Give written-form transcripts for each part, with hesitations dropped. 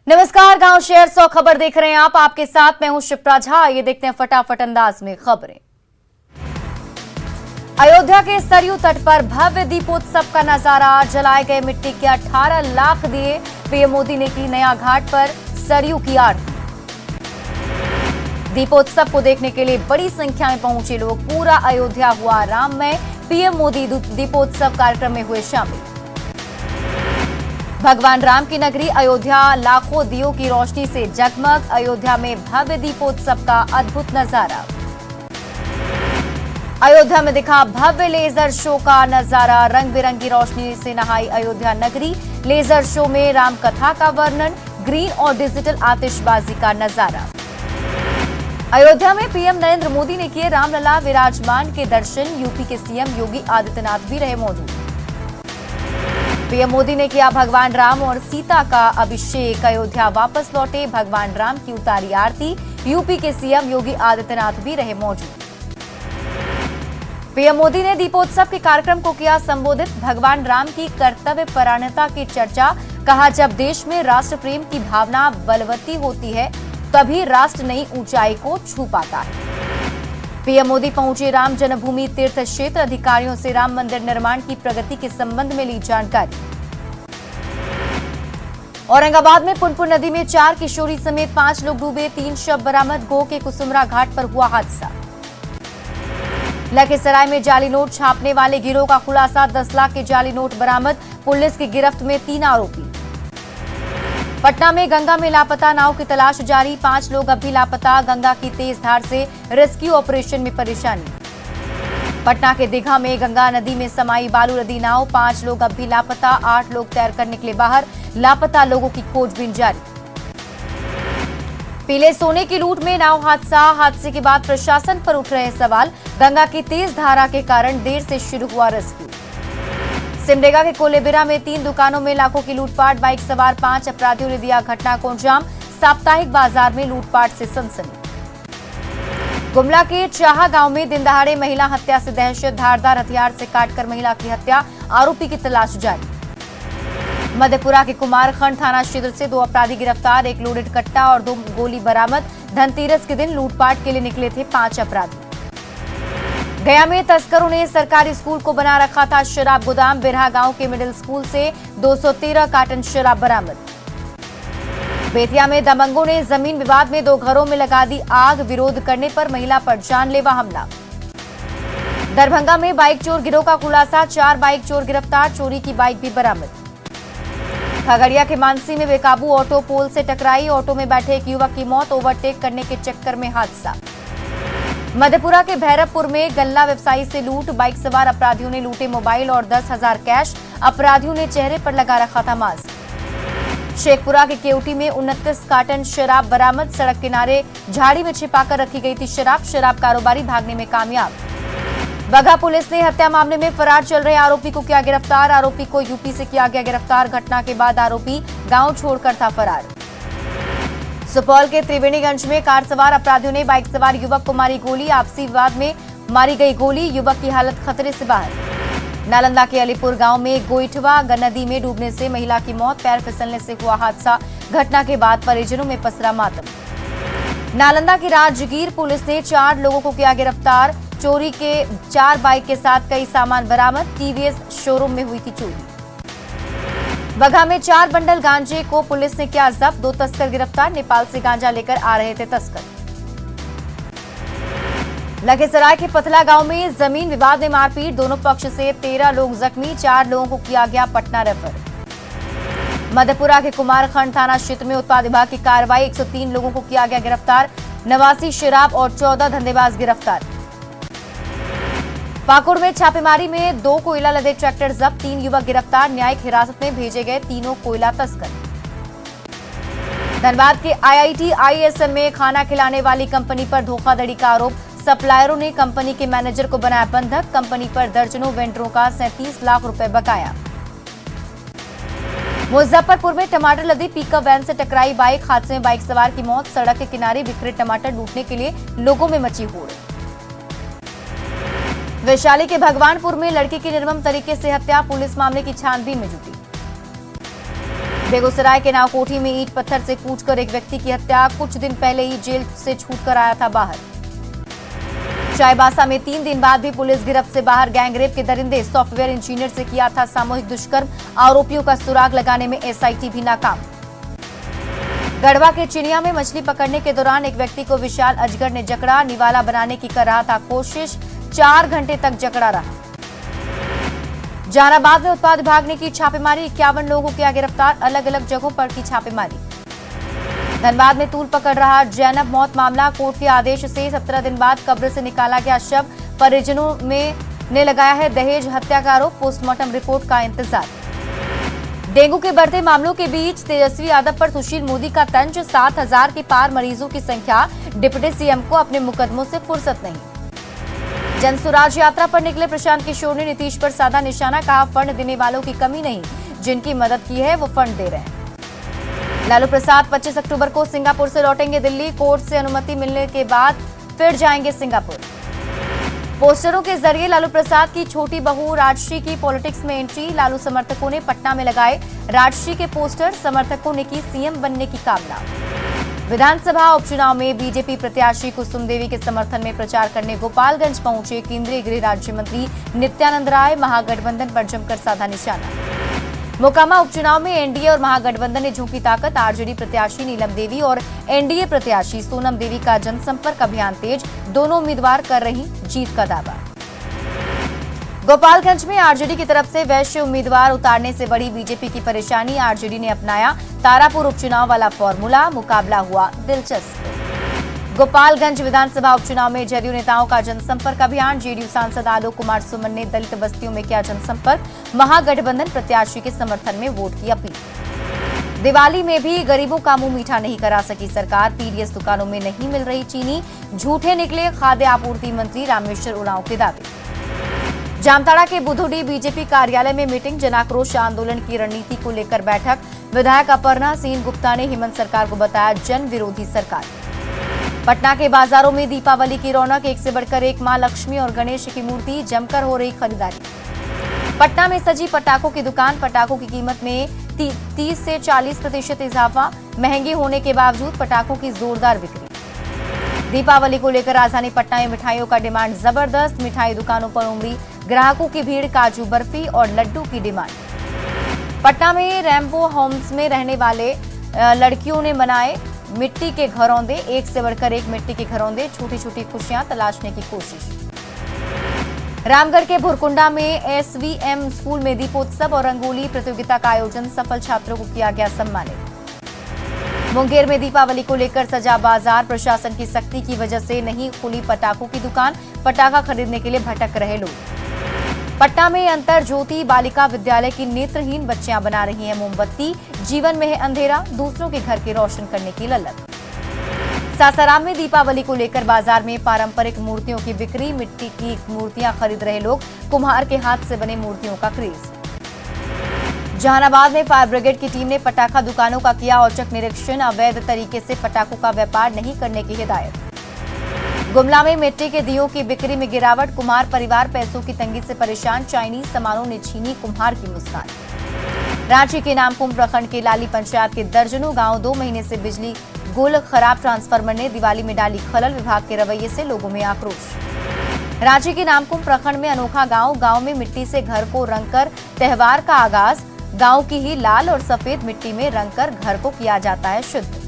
नमस्कार, गांव शहर 100 खबर देख रहे हैं आप। आपके साथ मैं हूं शिप्रा झा। ये देखते हैं फटाफट अंदाज में खबरें। अयोध्या के सरयू तट पर भव्य दीपोत्सव का नजारा। जलाए गए मिट्टी के 18 लाख दिए। पीएम मोदी ने की नया घाट पर सरयू की आरती। दीपोत्सव को देखने के लिए बड़ी संख्या में पहुंचे लोग। पूरा अयोध्या हुआ राममय। पीएम मोदी दीपोत्सव कार्यक्रम में हुए शामिल। भगवान राम की नगरी अयोध्या लाखों दियों की रोशनी से जगमग। अयोध्या में भव्य दीपोत्सव का अद्भुत नजारा। अयोध्या में दिखा भव्य लेजर शो का नजारा। रंग बिरंगी रोशनी से नहाई अयोध्या नगरी। लेजर शो में राम कथा का वर्णन, ग्रीन और डिजिटल आतिशबाजी का नजारा। अयोध्या में पीएम नरेंद्र मोदी ने किए रामलला विराजमान के दर्शन। यूपी के सीएम योगी आदित्यनाथ भी रहे मौजूद। पीएम मोदी ने किया भगवान राम और सीता का अभिषेक। अयोध्या वापस लौटे भगवान राम की उतारी आरती। यूपी के सीएम योगी आदित्यनाथ भी रहे मौजूद। पीएम मोदी ने दीपोत्सव के कार्यक्रम को किया संबोधित। भगवान राम की कर्तव्य परायणता की चर्चा। कहा, जब देश में राष्ट्र प्रेम की भावना बलवती होती है तभी राष्ट्र नई ऊंचाई को छू पाता है। पीएम मोदी पहुंचे राम जन्मभूमि तीर्थ क्षेत्र। अधिकारियों से राम मंदिर निर्माण की प्रगति के संबंध में ली जानकारी। औरंगाबाद में पुनपुन नदी में 4 किशोरी समेत 5 लोग डूबे। 3 शव बरामद। गो के कुसुमरा घाट पर हुआ हादसा। लखीसराय में जाली नोट छापने वाले गिरोह का खुलासा। 10 लाख के जाली नोट बरामद। पुलिस की गिरफ्त में 3 आरोपी। पटना में गंगा में लापता नाव की तलाश जारी। 5 लोग अब भी लापता। गंगा की तेज धार से रेस्क्यू ऑपरेशन में परेशानी। पटना के दीघा में गंगा नदी में समाई बालू लदी नाव। 5 लोग अब भी लापता। 8 लोग तैरकर निकले बाहर। लापता लोगों की खोजबीन जारी। पीले सोने की लूट में नाव हादसा। हादसे के बाद प्रशासन पर उठ रहे सवाल। गंगा की तेज धारा के कारण देर से शुरू हुआ रेस्क्यू। सिमडेगा के कोलेबिरा में 3 दुकानों में लाखों की लूटपाट। बाइक सवार 5 अपराधियों ने दिया घटना को अंजाम। साप्ताहिक बाजार में लूटपाट से सनसनी। गुमला के चाहा गांव में दिन दहाड़े महिला हत्या से दहशत। धारदार हथियार से काटकर महिला की हत्या। आरोपी की तलाश जारी। मधेपुरा के कुमारखंड थाना क्षेत्र से 2 अपराधी गिरफ्तार। 1 लोडेड कट्टा और 2 गोली बरामद। धनतेरस के दिन लूटपाट के लिए निकले थे 5 अपराधी। गया में तस्करों ने सरकारी स्कूल को बना रखा था शराब गोदाम। बिरहा गांव के मिडिल स्कूल से 213 कार्टन शराब बरामद। बेतिया में दबंगों ने जमीन विवाद में 2 घरों में लगा दी आग। विरोध करने पर महिला पर जानलेवा हमला। दरभंगा में बाइक चोर गिरोह का खुलासा। 4 बाइक चोर गिरफ्तार। चोरी की बाइक भी बरामद। खगड़िया के मानसी में बेकाबू ऑटो पोल से टकराई। ऑटो में बैठे एक युवक की मौत। ओवरटेक करने के चक्कर में हादसा। मधेपुरा के भैरवपुर में गल्ला व्यवसायी से लूट। बाइक सवार अपराधियों ने लूटे मोबाइल और 10,000 कैश। अपराधियों ने चेहरे पर लगा रखा था मास्क। शेखपुरा के केवटी में 29 कार्टन शराब बरामद। सड़क किनारे झाड़ी में छिपाकर रखी गई थी शराब। शराब कारोबारी भागने में कामयाब। बगहा पुलिस ने हत्या मामले में फरार चल रहे आरोपी को किया गिरफ्तार। आरोपी को यूपी से किया गया गिरफ्तार। घटना के बाद आरोपी गांव छोड़कर था फरार। सुपौल के त्रिवेणीगंज में कार सवार अपराधियों ने बाइक सवार युवक को मारी गोली। आपसी विवाद में मारी गई गोली। युवक की हालत खतरे से बाहर। नालंदा के अलीपुर गांव में गोइठवा नदी में डूबने से महिला की मौत। पैर फिसलने से हुआ हादसा। घटना के बाद परिजनों में पसरा मातम। नालंदा की राजगीर पुलिस ने 4 लोगों को किया गिरफ्तार। चोरी के 4 बाइक के साथ कई सामान बरामद। टीवीएस शोरूम में हुई थी चोरी। बगहा में 4 बंडल गांजे को पुलिस ने किया जब्त। 2 तस्कर गिरफ्तार। नेपाल से गांजा लेकर आ रहे थे तस्कर। लखीसराय के पथला गांव में जमीन विवाद में मारपीट। दोनों पक्ष से 13 लोग जख्मी। 4 लोगों को किया गया पटना रेफर। मधेपुरा के कुमारखंड थाना क्षेत्र में उत्पाद विभाग की कार्रवाई। 103 लोगों को किया गया गिरफ्तार। 89 शराब और 14 धंधेबाज गिरफ्तार। पाकुड़ में छापेमारी में 2 कोयला लदे ट्रैक्टर जब्त। 3 युवक गिरफ्तार। न्यायिक हिरासत में भेजे गए तीनों कोयला तस्कर। धनबाद के IIT ISM में खाना खिलाने वाली कंपनी पर धोखाधड़ी का आरोप। सप्लायरों ने कंपनी के मैनेजर को बनाया बंधक। कंपनी पर दर्जनों वेंडरों का 37 लाख रुपए बकाया। मुजफ्फरपुर में टमाटर लदी पिकअप वैन से टकराई बाइक। हादसे में बाइक सवार की मौत। सड़क के किनारे बिखरे टमाटर लूटने के लिए लोगों में मची होड़। वैशाली के भगवानपुर में लड़की की निर्मम तरीके से हत्या। पुलिस मामले की छानबीन में जुटी। बेगूसराय के नावकोठी में ईंट पत्थर से कूचकर एक व्यक्ति की हत्या, कुछ दिन पहले ही जेल से छूटकर आया था बाहर। चाईबासा में 3 दिन बाद भी पुलिस गिरफ्त से बाहर, गैंगरेप के दरिंदे, सॉफ्टवेयर इंजीनियर से किया था सामूहिक दुष्कर्म, आरोपियों का सुराग लगाने में एसआईटी भी नाकाम। गढ़वा के चिड़िया में मछली पकड़ने के दौरान एक व्यक्ति को विशाल अजगर ने जकड़ा, निवाला बनाने की कर रहा था कोशिश, 4 घंटे तक जकड़ा रहा। जहानाबाद में उत्पाद विभाग ने की छापेमारी, 51 लोगों किया गिरफ्तार, अलग अलग जगहों पर की छापेमारी। धनबाद में तूल पकड़ रहा जैनब मौत मामला, कोर्ट के आदेश से 17 दिन बाद कब्र से निकाला गया शव, परिजनों ने लगाया है दहेज हत्या का आरोप, पोस्टमार्टम रिपोर्ट का इंतजार। डेंगू के बढ़ते मामलों के बीच तेजस्वी यादव पर सुशील मोदी का तंज, 7,000 के पार मरीजों की संख्या, डिप्टी सीएम को अपने मुकदमों से फुर्सत नहीं। जन स्वराज यात्रा पर निकले प्रशांत किशोर ने नीतीश पर साधा निशाना, कहा फंड देने वालों की कमी नहीं, जिनकी मदद की है वो फंड दे रहे हैं। लालू प्रसाद 25 अक्टूबर को सिंगापुर से लौटेंगे दिल्ली, कोर्ट से अनुमति मिलने के बाद फिर जाएंगे सिंगापुर। पोस्टरों के जरिए लालू प्रसाद की छोटी बहू राजश्री की पॉलिटिक्स में एंट्री, लालू समर्थकों ने पटना में लगाए राजश्री के पोस्टर, समर्थकों ने की सीएम बनने की कामना। विधानसभा उपचुनाव में बीजेपी प्रत्याशी कुसुम देवी के समर्थन में प्रचार करने गोपालगंज पहुंचे केंद्रीय गृह राज्य मंत्री नित्यानंद राय, महागठबंधन पर जमकर साधा निशाना। मोकामा उपचुनाव में एनडीए और महागठबंधन ने झोंकी ताकत, आरजेडी प्रत्याशी नीलम देवी और एनडीए प्रत्याशी सोनम देवी का जनसंपर्क अभियान तेज, दोनों उम्मीदवार कर रही जीत का दावा। गोपालगंज में आरजेडी की तरफ से वैश्य उम्मीदवार उतारने से बड़ी बीजेपी की परेशानी, आरजेडी ने अपनाया तारापुर उपचुनाव वाला फॉर्मूला, मुकाबला हुआ दिलचस्प। गोपालगंज विधानसभा उपचुनाव में जदयू नेताओं का जनसंपर्क अभियान, जेडीयू सांसद आलोक कुमार सुमन ने दलित बस्तियों में किया जनसंपर्क, महागठबंधन प्रत्याशी के समर्थन में वोट की अपील। दिवाली में भी गरीबों का मुंह मीठा नहीं करा सकी सरकार, पीडीएस दुकानों में नहीं मिल रही चीनी, झूठे निकले खाद्य आपूर्ति मंत्री रामेश्वर उरांव के दावे। जामताड़ा के बुधुडी बीजेपी कार्यालय में मीटिंग, जनाक्रोश आंदोलन की रणनीति को लेकर बैठक, विधायक अपर्णा सेन गुप्ता ने हेमंत सरकार को बताया जन विरोधी सरकार। पटना के बाजारों में दीपावली की रौनक, एक से बढ़कर एक मां लक्ष्मी और गणेश की मूर्ति, जमकर हो रही खरीदारी। पटना में सजी पटाखों की दुकान, पटाखों की कीमत में 30 से 40% इजाफा, महंगी होने के बावजूद पटाखों की जोरदार बिक्री। दीपावली को लेकर राजधानी पटना में मिठाइयों का डिमांड जबरदस्त, मिठाई दुकानों पर उमड़ी ग्राहकों की भीड़, काजू बर्फी और लड्डू की डिमांड। पटना में रैम्बो होम्स में रहने वाले लड़कियों ने बनाए मिट्टी के घरौंदे, एक से बढ़कर एक मिट्टी के घरौंदे, छोटी छोटी खुशियां तलाशने की कोशिश। रामगढ़ के भुरकुंडा में एसवीएम स्कूल में दीपोत्सव और रंगोली प्रतियोगिता का आयोजन, सफल छात्रों को किया गया सम्मानित। मुंगेर में दीपावली को लेकर सजा बाजार, प्रशासन की सख्ती की वजह से नहीं खुली पटाखों की दुकान, पटाखा खरीदने के लिए भटक रहे लोग। पटना में अंतर ज्योति बालिका विद्यालय की नेत्रहीन बच्चियां बना रही हैं मोमबत्ती, जीवन में है अंधेरा, दूसरों के घर के रोशन करने की ललक। सासाराम में दीपावली को लेकर बाजार में पारंपरिक मूर्तियों की बिक्री, मिट्टी की मूर्तियां खरीद रहे लोग, कुम्हार के हाथ से बने मूर्तियों का क्रेज। जहानाबाद में फायर ब्रिगेड की टीम ने पटाखा दुकानों का किया औचक निरीक्षण, अवैध तरीके से पटाखों का व्यापार नहीं करने की हिदायत। गुमला में मिट्टी के दियों की बिक्री में गिरावट, कुम्हार परिवार पैसों की तंगी से परेशान, चाइनीज सामानों ने छीनी कुम्हार की मुस्कान। रांची के नामकुम प्रखंड के लाली पंचायत के दर्जनों गांव 2 महीने से बिजली गुल, खराब ट्रांसफार्मर ने दिवाली में डाली खलल, विभाग के रवैये से लोगों में आक्रोश। रांची के नामकुम प्रखंड में अनोखा गांव में मिट्टी से घर को रंगकर त्योहार का आगाज, गांव की ही लाल और सफेद मिट्टी में रंगकर घर को किया जाता है शुद्ध।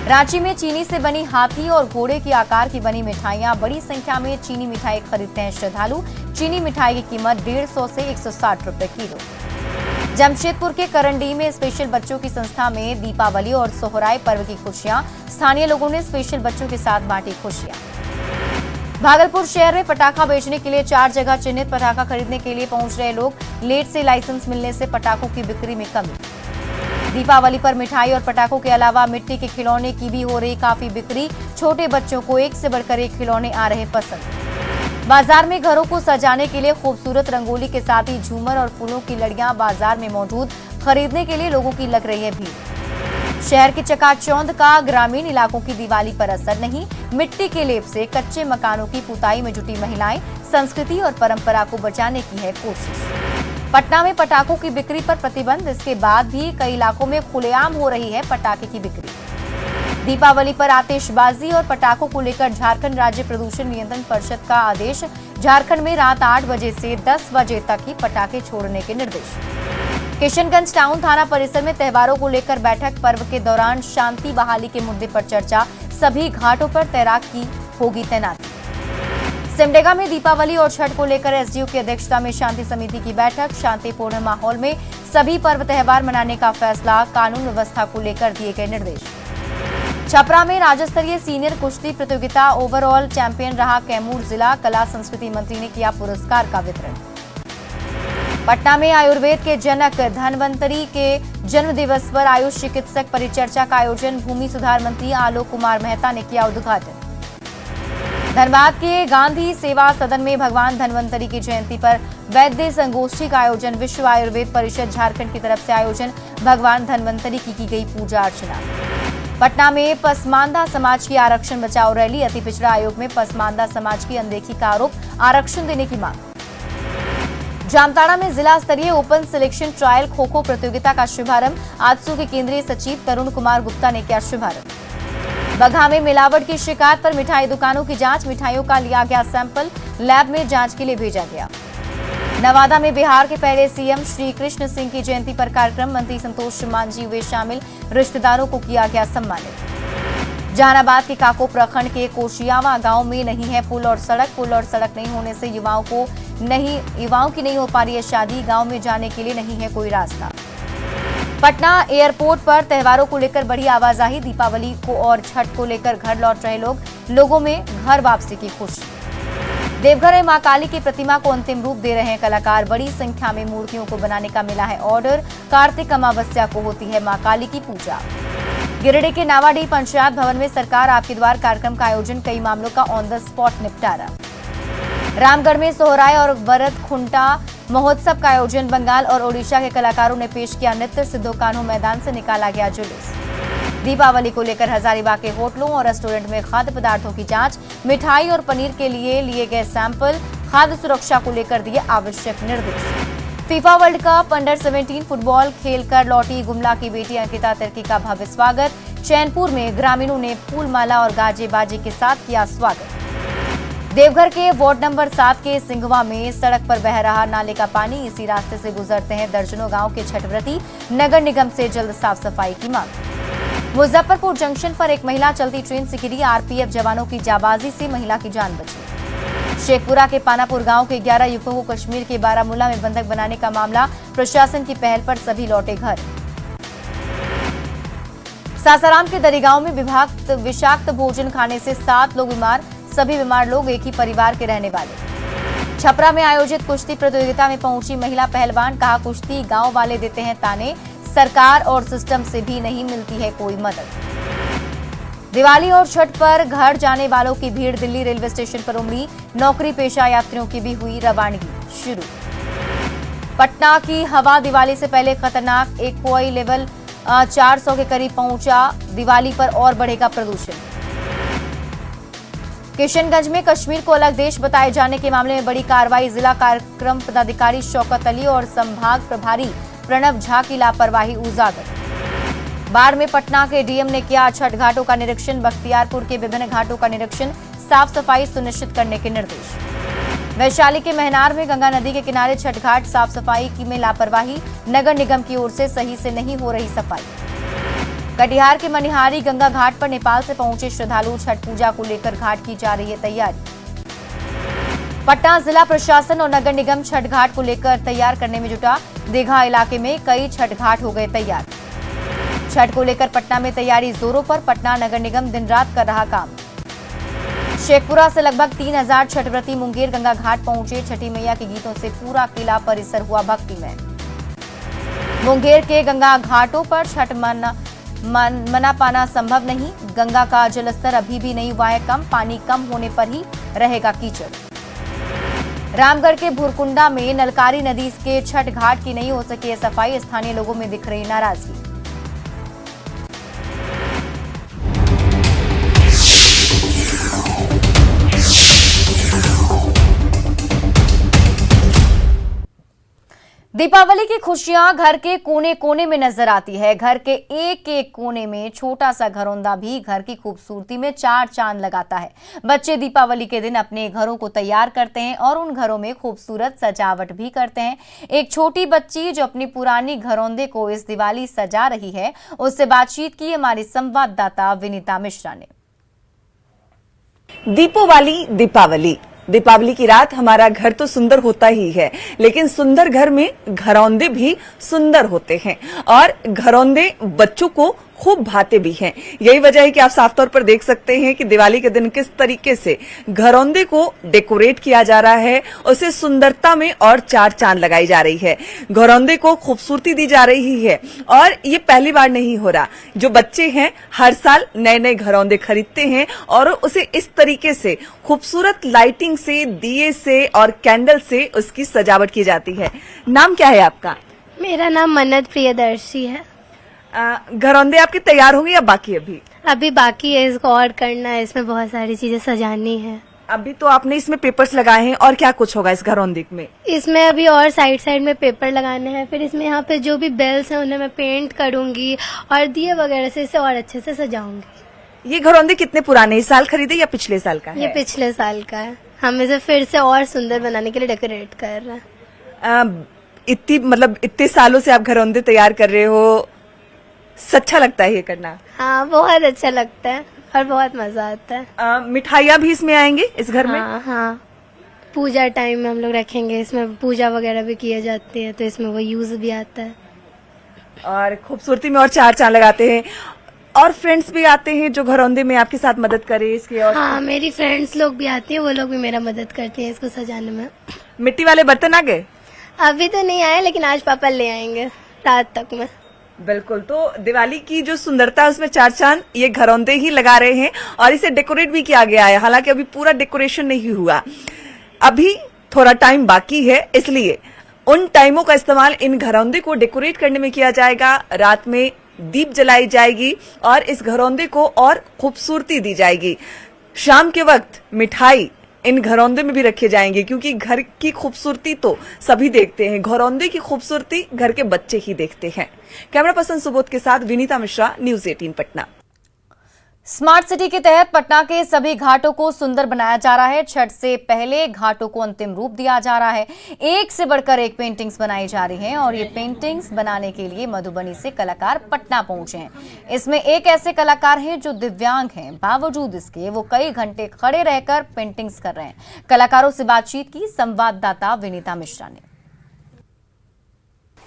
रांची में चीनी से बनी हाथी और घोड़े की आकार की बनी मिठाइयां, बड़ी संख्या में चीनी मिठाई खरीदते हैं श्रद्धालु, चीनी मिठाई की कीमत 150 से 160 रुपए किलो। जमशेदपुर के करंडी में स्पेशल बच्चों की संस्था में दीपावली और सोहराय पर्व की खुशियां, स्थानीय लोगों ने स्पेशल बच्चों के साथ बांटी खुशियां। भागलपुर शहर में पटाखा बेचने के लिए 4 जगह चिन्हित, पटाखा खरीदने के लिए पहुंच रहे लोग, लेट से लाइसेंस मिलने से पटाखों की बिक्री में कमी। दीपावली पर मिठाई और पटाखों के अलावा मिट्टी के खिलौने की भी हो रही काफी बिक्री, छोटे बच्चों को एक से बढ़कर एक खिलौने आ रहे पसंद। बाजार में घरों को सजाने के लिए खूबसूरत रंगोली के साथ ही झूमर और फूलों की लड़ियां बाजार में मौजूद, खरीदने के लिए लोगों की लग रही है भीड़। शहर की चकाचौंध का ग्रामीण इलाकों की दिवाली पर असर नहीं, मिट्टी के लेप से कच्चे मकानों की पुताई में जुटी महिलाएं, संस्कृति और परंपरा को बचाने की है कोशिश। पटना में पटाखों की बिक्री पर प्रतिबंध, इसके बाद भी कई इलाकों में खुलेआम हो रही है पटाखे की बिक्री। दीपावली पर आतिशबाजी और पटाखों को लेकर झारखंड राज्य प्रदूषण नियंत्रण परिषद का आदेश, झारखंड में रात 8 बजे से 10 बजे तक ही पटाखे छोड़ने के निर्देश। किशनगंज टाउन थाना परिसर में त्योहारों को लेकर बैठक, पर्व के दौरान शांति बहाली के मुद्दे पर चर्चा, सभी घाटों पर तैराक की होगी तैनाती। सिमडेगा में दीपावली और छठ को लेकर एसडीओ की अध्यक्षता में शांति समिति की बैठक, शांतिपूर्ण माहौल में सभी पर्व त्योहार मनाने का फैसला, कानून व्यवस्था को लेकर दिए गए निर्देश। छपरा में राज्य स्तरीय सीनियर कुश्ती प्रतियोगिता, ओवरऑल चैंपियन रहा कैमूर जिला, कला संस्कृति मंत्री ने किया पुरस्कार का वितरण। पटना में आयुर्वेद के जनक धन्वंतरी के जन्म दिवस पर आयुष चिकित्सक परिचर्चा का आयोजन, भूमि सुधार मंत्री आलोक कुमार मेहता ने किया उद्घाटन। धनबाद के गांधी सेवा सदन में भगवान धन्वंतरी की जयंती पर वैद्य संगोष्ठी का आयोजन, विश्व आयुर्वेद परिषद झारखंड की तरफ से आयोजन, भगवान धन्वंतरी की गई पूजा अर्चना। पटना में पसमानदा समाज की आरक्षण बचाओ रैली, अति पिछड़ा आयोग में पसमानदा समाज की अनदेखी का आरोप, आरक्षण देने की मांग। जामताड़ा में जिला स्तरीय ओपन सिलेक्शन ट्रायल खो-खो प्रतियोगिता का शुभारंभ, आजसू के केंद्रीय सचिव तरुण कुमार गुप्ता ने किया शुभारंभ। बगहा में मिलावट की शिकायत पर मिठाई दुकानों की जांच, मिठाइयों का लिया गया सैंपल, लैब में जांच के लिए भेजा गया। नवादा में बिहार के पहले सीएम श्री कृष्ण सिंह की जयंती पर कार्यक्रम, मंत्री संतोष मांझी हुए शामिल, रिश्तेदारों को किया गया सम्मानित। जहानाबाद के काको प्रखंड के कोशियावा गांव में नहीं है पुल और सड़क नहीं होने से युवाओं की नहीं हो पा रही है शादी, गांव में जाने के लिए नहीं है कोई रास्ता। पटना एयरपोर्ट पर त्योहारों को लेकर बढ़ी आवाजाही, दीपावली को और छठ को लेकर घर लौट रहे लोगों में घर वापसी की खुशी। देवघर में मां काली की प्रतिमा को अंतिम रूप दे रहे हैं कलाकार, बड़ी संख्या में मूर्तियों को बनाने का मिला है ऑर्डर, कार्तिक अमावस्या को होती है मां काली की पूजा। गिरिडीह के नावाडीह पंचायत भवन में सरकार आपके द्वार कार्यक्रम का आयोजन, कई मामलों का ऑन द स्पॉट निपटारा। रामगढ़ में सोहराय और भरत खुंटा महोत्सव का आयोजन, बंगाल और ओडिशा के कलाकारों ने पेश किया नृत्य, सिद्धो कान्हू मैदान से निकाला गया जुलूस। दीपावली को लेकर हजारीबाग के होटलों और रेस्टोरेंट में खाद्य पदार्थों की जांच, मिठाई और पनीर के लिए गए सैंपल, खाद्य सुरक्षा को लेकर दिए आवश्यक निर्देश। FIFA world cup under-17 football खेलकर लौटी गुमला की बेटी अंकिता तिर्की का भव्य स्वागत, चैनपुर में ग्रामीणों ने फूलमाला और गाजे बाजे के साथ किया स्वागत। देवघर के वार्ड नंबर 7 के सिंघवा में सड़क पर बह रहा नाले का पानी, इसी रास्ते से गुजरते हैं दर्जनों गांव के छठव्रती, नगर निगम से जल्द साफ सफाई की मांग। मुजफ्फरपुर जंक्शन पर एक महिला चलती ट्रेन से गिरी, आरपीएफ जवानों की जाबाजी से महिला की जान बची। शेखपुरा के पानापुर गांव के 11 युवकों को कश्मीर के बारामूला में बंधक बनाने का मामला, प्रशासन की पहल पर सभी लौटे घर। सासाराम के दरिगांव में विषाक्त भोजन खाने से 7 लोग बीमार, सभी बीमार लोग एक ही परिवार के रहने वाले। छपरा में आयोजित कुश्ती प्रतियोगिता में पहुंची महिला पहलवान, कहा कुश्ती गांव वाले देते हैं ताने, सरकार और सिस्टम से भी नहीं मिलती है कोई मदद। दिवाली और छठ पर घर जाने वालों की भीड़, दिल्ली रेलवे स्टेशन पर उमड़ी, नौकरी पेशा यात्रियों की भी हुई रवानगी शुरू। पटना की हवा दिवाली से पहले खतरनाक, एक्वाई लेवल 400 के करीब पहुंचा, दिवाली पर और बढ़ेगा प्रदूषण। किशनगंज में कश्मीर को अलग देश बताए जाने के मामले में बड़ी कार्रवाई, जिला कार्यक्रम पदाधिकारी शौकत अली और संभाग प्रभारी प्रणव झा की लापरवाही उजागर। बाढ़ में पटना के डीएम ने किया छठ घाटों का निरीक्षण, बख्तियारपुर के विभिन्न घाटों का निरीक्षण, साफ सफाई सुनिश्चित करने के निर्देश। वैशाली के महनार में गंगा नदी के किनारे छठ घाट साफ सफाई की में लापरवाही, नगर निगम की ओर से सही से नहीं हो रही सफाई। कटिहार के मनिहारी गंगा घाट पर नेपाल से पहुंचे श्रद्धालु, छठ पूजा को लेकर घाट की जा रही है तैयारी। पटना जिला प्रशासन और नगर निगम छठ घाट को लेकर तैयार करने में जुटा, दीघा इलाके में कई छठ घाट हो गए तैयार। छठ को लेकर पटना में तैयारी जोरों पर, पटना नगर निगम दिन रात कर रहा काम। शेखपुरा से लगभग 3000 छठव्रती मुंगेर गंगा घाट पहुंचे, छठी मैया के गीतों से पूरा किला परिसर हुआ भक्तिमय। मुंगेर के गंगा घाटों पर छठ मना पाना संभव नहीं, गंगा का जलस्तर अभी भी नहीं हुआ है कम, पानी कम होने पर ही रहेगा कीचड़। रामगढ़ के भुरकुंडा में नलकारी नदी के छठ घाट की नहीं हो सकी है सफाई, स्थानीय लोगों में दिख रही नाराजगी। दीपावली की खुशियां घर के कोने कोने में नजर आती है। घर के एक एक कोने में छोटा सा घरौंदा भी घर की खूबसूरती में चार चांद लगाता है। बच्चे दीपावली के दिन अपने घरों को तैयार करते हैं और उन घरों में खूबसूरत सजावट भी करते हैं। एक छोटी बच्ची जो अपनी पुरानी घरौंदे को इस दिवाली सजा रही है, उससे बातचीत की हमारी संवाददाता विनीता मिश्रा ने। दीपावली दीपावली की रात हमारा घर तो सुंदर होता ही है, लेकिन सुंदर घर में घरौंदे भी सुंदर होते हैं और घरौंदे बच्चों को खूब भाते भी हैं। यही वजह है कि आप साफ तौर पर देख सकते हैं कि दिवाली के दिन किस तरीके से घरौंदे को डेकोरेट किया जा रहा है, उसे सुंदरता में और चार चांद लगाई जा रही है, घरौंदे को खूबसूरती दी जा रही है। और ये पहली बार नहीं हो रहा, जो बच्चे हैं हर साल नए नए घरौंदे खरीदते हैं और उसे इस तरीके से खूबसूरत लाइटिंग से, दिए से और कैंडल से उसकी सजावट की जाती है। नाम क्या है आपका? मेरा नाम मन्नत प्रियदर्शी है। घरौंदे आपके तैयार होंगे या बाकी? अभी बाकी है, इसको और करना है, इसमें बहुत सारी चीजें सजानी है। अभी तो आपने इसमें पेपर्स लगाए हैं, और क्या कुछ होगा इस घरौंदे में? इसमें अभी और साइड में पेपर लगाने हैं, फिर इसमें यहाँ पे जो भी बेल्स हैं उन्हें मैं पेंट करूंगी और दिए वगैरह से इसे और अच्छे से सजाऊंगी। ये घरौंदे कितने पुराने, इस साल खरीदे या पिछले साल का है? ये पिछले साल का है। हम इसे फिर से और सुंदर बनाने के लिए डेकोरेट कर रहे हैं। इतने सालों से आप घरौंदे तैयार कर रहे हो, अच्छा लगता है ये करना? हाँ, बहुत अच्छा लगता है और बहुत मजा आता है। मिठाइयाँ भी इसमें आएंगे इस घर में? हाँ, पूजा टाइम में हम लोग रखेंगे, इसमें पूजा वगैरह भी किए जाती है तो इसमें वो यूज भी आता है। और खूबसूरती में और चार चांद लगाते हैं। और फ्रेंड्स भी आते हैं जो घरौंदे में आपके साथ मदद करे इसके? और हाँ, मेरी फ्रेंड्स लोग भी आती हैं, वो लोग भी मेरा मदद करती हैं इसको सजाने में। मिट्टी वाले बर्तन आ गए? अभी तो नहीं आए, लेकिन आज पापा ले आएंगे रात तक में। बिल्कुल। तो दिवाली की जो सुंदरता है उसमें चार चांद ये घरौंदे ही लगा रहे हैं और इसे डेकोरेट भी किया गया है। हालांकि अभी पूरा डेकोरेशन नहीं हुआ, अभी थोड़ा टाइम बाकी है, इसलिए उन टाइमों का इस्तेमाल इन घरौंदे को डेकोरेट करने में किया जाएगा। रात में दीप जलाई जाएगी और इस घरौंदे को और खूबसूरती दी जाएगी। शाम के वक्त मिठाई इन घरौंदे में भी रखे जाएंगे, क्योंकि घर की खूबसूरती तो सभी देखते हैं, घरौंदे की खूबसूरती घर के बच्चे ही देखते हैं। कैमरा पर्सन सुबोध के साथ Vinita Mishra, news 18 Patna. Smart city के तहत पटना के सभी घाटों को सुंदर बनाया जा रहा है। छठ से पहले घाटों को अंतिम रूप दिया जा रहा है। एक से बढ़कर एक पेंटिंग्स बनाई जा रही हैं और ये पेंटिंग्स बनाने के लिए मधुबनी से कलाकार पटना पहुंचे हैं। इसमें एक ऐसे कलाकार हैं जो दिव्यांग हैं, बावजूद इसके वो कई घंटे खड़े रहकर पेंटिंग्स कर रहे हैं। कलाकारों से बातचीत की संवाददाता विनीता मिश्रा ने।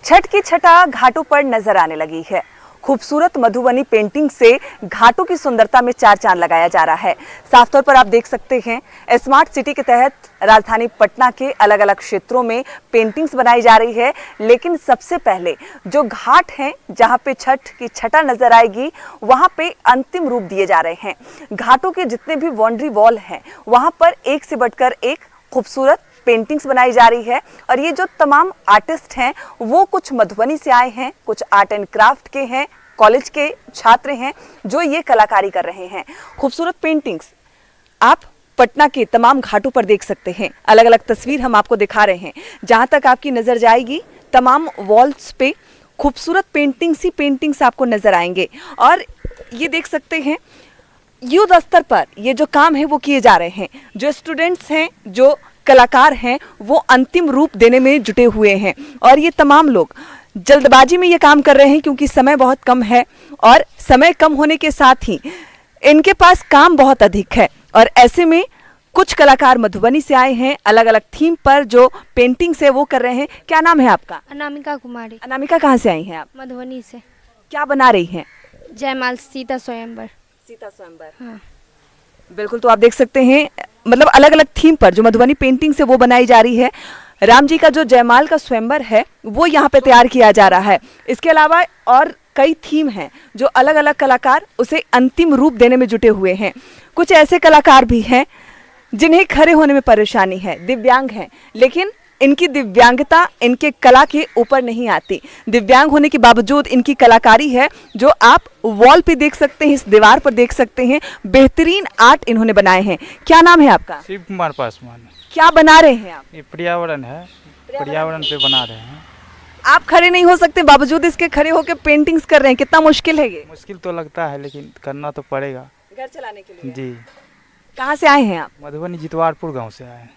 छठ की छटा घाटों पर नजर आने लगी है। खूबसूरत मधुबनी पेंटिंग से घाटों की सुंदरता में चार चांद लगाया जा रहा है। साफ तौर पर आप देख सकते हैं, स्मार्ट सिटी के तहत राजधानी पटना के अलग अलग क्षेत्रों में पेंटिंग्स बनाई जा रही है, लेकिन सबसे पहले जो घाट हैं जहां पे छठ की छटा नजर आएगी, वहां पे अंतिम रूप दिए जा रहे हैं। घाटों के जितने भी बाउंड्री वॉल हैं वहां पर एक से बढ़कर एक खूबसूरत पेंटिंग्स बनाई जा रही है और ये जो तमाम आर्टिस्ट हैं वो कुछ मधुबनी से आए हैं, कुछ आर्ट एंड क्राफ्ट के हैं, कॉलेज के छात्र हैं जो ये कलाकारी कर रहे हैं। खूबसूरत पेंटिंग्स आप पटना के तमाम घाटों पर देख सकते हैं। अलग अलग तस्वीर हम आपको दिखा रहे हैं। जहां तक आपकी नजर जाएगी तमाम वॉल्स पे खूबसूरत पेंटिंग्स ही पेंटिंग्स आपको नजर आएंगे। और ये देख सकते हैं युद्ध स्तर पर ये जो काम है वो किए जा रहे हैं। जो स्टूडेंट्स हैं, जो कलाकार हैं, वो अंतिम रूप देने में जुटे हुए हैं और ये तमाम लोग जल्दबाजी में ये काम कर रहे हैं क्योंकि समय बहुत कम है और समय कम होने के साथ ही इनके पास काम बहुत अधिक है। और ऐसे में कुछ कलाकार मधुबनी से आए हैं, अलग अलग थीम पर जो पेंटिंग्स है वो कर रहे हैं। क्या नाम है आपका? अनामिका कुमारी। अनामिका, कहाँ से आई हैं आप? मधुबनी से। क्या बना रही हैं? जयमाल सीता स्वयंवर। सीता स्वयंवर, हाँ। बिल्कुल। तो आप देख सकते हैं मतलब अलग अलग थीम पर जो मधुबनी पेंटिंग से वो बनाई जा रही है। राम जी का जो जयमाल का स्वयंवर है वो यहाँ पे तैयार किया जा रहा है। इसके अलावा और कई थीम हैं जो अलग अलग कलाकार उसे अंतिम रूप देने में जुटे हुए हैं। कुछ ऐसे कलाकार भी हैं जिन्हें खड़े होने में परेशानी है, दिव्यांग हैं, लेकिन इनकी दिव्यांगता इनके कला के ऊपर नहीं आती। दिव्यांग होने के बावजूद इनकी कलाकारी है जो आप वॉल पे देख सकते हैं, इस दीवार पर देख सकते हैं। बेहतरीन आर्ट इन्होंने बनाए हैं। क्या नाम है आपका? शिव कुमार पासवान। क्या बना रहे हैं आप? ये पर्यावरण है, पर्यावरण पे बना रहे हैं। आप खड़े नहीं हो सकते, बावजूद इसके खड़े होकर पेंटिंग्स कर रहे हैं, कितना मुश्किल है ये? मुश्किल तो लगता है लेकिन करना तो पड़ेगा। घर चलाने के लिए। जी, कहाँ से आए हैं आप? मधुबनी जितवारपुर गांव से आए हैं।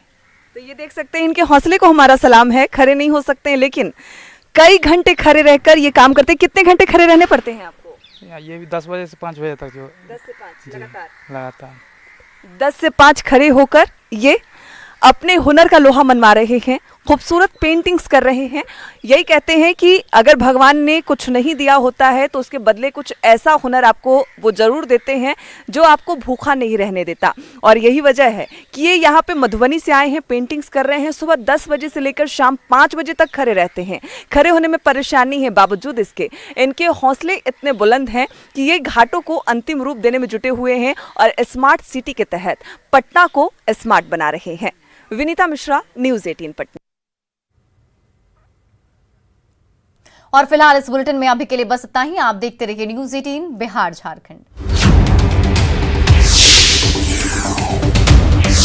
तो ये देख सकते हैं, इनके हौसले को हमारा सलाम है। खड़े नहीं हो सकते हैं लेकिन कई घंटे खड़े रहकर ये काम करते हैं। कितने घंटे खड़े रहने पड़ते हैं आपको? ये भी 10 बजे से 5 बजे तक जो 10 से 5 जी, लगातार 10 से 5 खड़े होकर ये अपने हुनर का लोहा मनवा रहे हैं, खूबसूरत पेंटिंग्स कर रहे हैं। यही कहते हैं कि अगर भगवान ने कुछ नहीं दिया होता है तो उसके बदले कुछ ऐसा हुनर आपको वो ज़रूर देते हैं जो आपको भूखा नहीं रहने देता। और यही वजह है कि ये यहाँ पे मधुबनी से आए हैं, पेंटिंग्स कर रहे हैं। सुबह 10 बजे से लेकर शाम 5 बजे तक खड़े रहते हैं। खड़े होने में परेशानी है, बावजूद इसके इनके हौसले इतने बुलंद हैं कि ये घाटों को अंतिम रूप देने में जुटे हुए हैं और स्मार्ट सिटी के तहत पटना को स्मार्ट बना रहे हैं। विनीता मिश्रा, न्यूज़ 18 पटना। और फिलहाल इस बुलेटिन में अभी के लिए बस इतना ही। आप देखते रहिए न्यूज़ 18 बिहार झारखंड।